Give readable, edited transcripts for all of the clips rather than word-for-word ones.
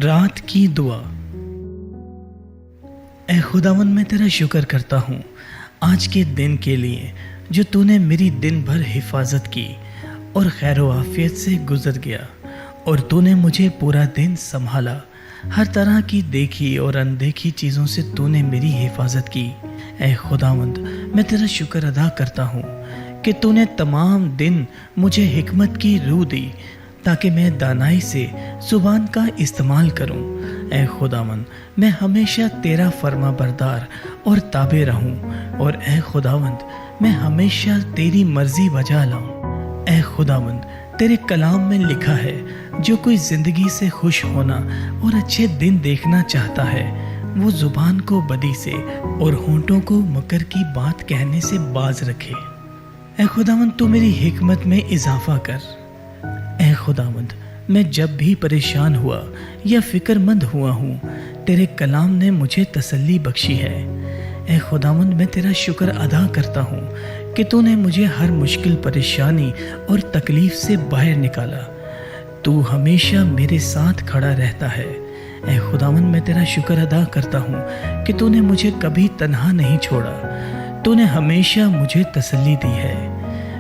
رات کی دعا۔ اے خداوند، میں تیرا شکر کرتا ہوں آج کے دن کے لیے جو تو نے میری دن بھر حفاظت کی اور خیر و عافیت سے گزر گیا، اور تو نے مجھے پورا دن سنبھالا۔ ہر طرح کی دیکھی اور اندیکھی چیزوں سے تو نے میری حفاظت کی۔ اے خداوند، میں تیرا شکر ادا کرتا ہوں کہ تو نے تمام دن مجھے حکمت کی روح دی تاکہ میں دانائی سے زبان کا استعمال کروں۔ اے خداوند، میں ہمیشہ تیرا فرما بردار اور تابع رہوں، اور اے خداوند، میں ہمیشہ تیری مرضی بجا لاؤں۔ اے خداوند، تیرے کلام میں لکھا ہے جو کوئی زندگی سے خوش ہونا اور اچھے دن دیکھنا چاہتا ہے وہ زبان کو بدی سے اور ہونٹوں کو مکر کی بات کہنے سے باز رکھے۔ اے خداوند، تو میری حکمت میں اضافہ کر۔ اے خداوند، میں جب بھی پریشان ہوا یا فکر مند ہوا ہوں، تیرے کلام نے مجھے تسلی بخشی ہے۔ اے خداوند، میں تیرا شکر ادا کرتا ہوں کہ تو نے مجھے ہر مشکل پریشانی اور تکلیف سے باہر نکالا۔ تو ہمیشہ میرے ساتھ کھڑا رہتا ہے۔ اے خداوند، میں تیرا شکر ادا کرتا ہوں کہ تو نے مجھے کبھی تنہا نہیں چھوڑا۔ تو نے ہمیشہ مجھے تسلی دی ہے۔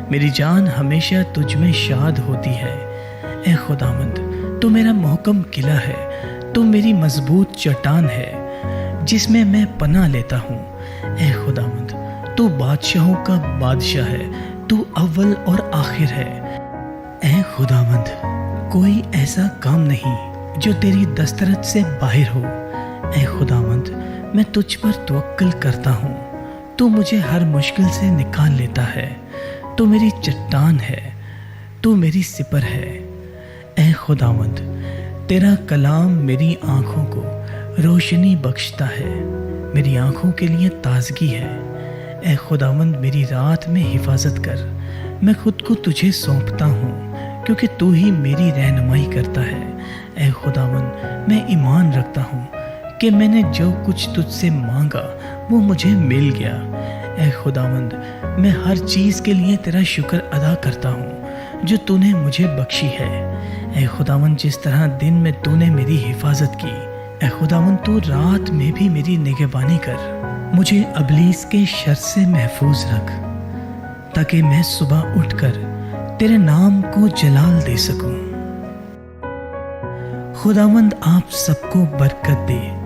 میری جان ہمیشہ تجھ میں شاد ہوتی ہے۔ اے خداوند، تو میرا محکم قلعہ ہے، تو میری مضبوط چٹان ہے جس میں میں پناہ لیتا ہوں۔ اے خداوند، تو بادشاہوں کا بادشاہ ہے، تو اول اور آخر ہے۔ اے خداوند، کوئی ایسا کام نہیں جو تیری دسترس سے باہر ہو۔ اے خداوند، میں تجھ پر توکل کرتا ہوں، تو مجھے ہر مشکل سے نکال لیتا ہے۔ تو میری چٹان ہے، تو میری سپر ہے۔ اے خداوند، تیرا کلام میری آنکھوں کو روشنی بخشتا ہے، میری آنکھوں کے لیے تازگی ہے۔ اے خداوند، میری رات میں حفاظت کر۔ میں خود کو تجھے سونپتا ہوں کیونکہ تو ہی میری رہنمائی کرتا ہے۔ اے خداوند، میں ایمان رکھتا ہوں کہ میں نے جو کچھ تجھ سے مانگا وہ مجھے مل گیا۔ اے خداوند، میں ہر چیز کے لیے تیرا شکر ادا کرتا ہوں جو تو نے مجھے بخشی ہے۔ اے خداوند، جس طرح دن میں تو نے میری حفاظت کی، اے خداوند، تو رات میں بھی میری نگہبانی کر۔ مجھے ابلیس کے شر سے محفوظ رکھ تاکہ میں صبح اٹھ کر تیرے نام کو جلال دے سکوں۔ خداوند آپ سب کو برکت دے۔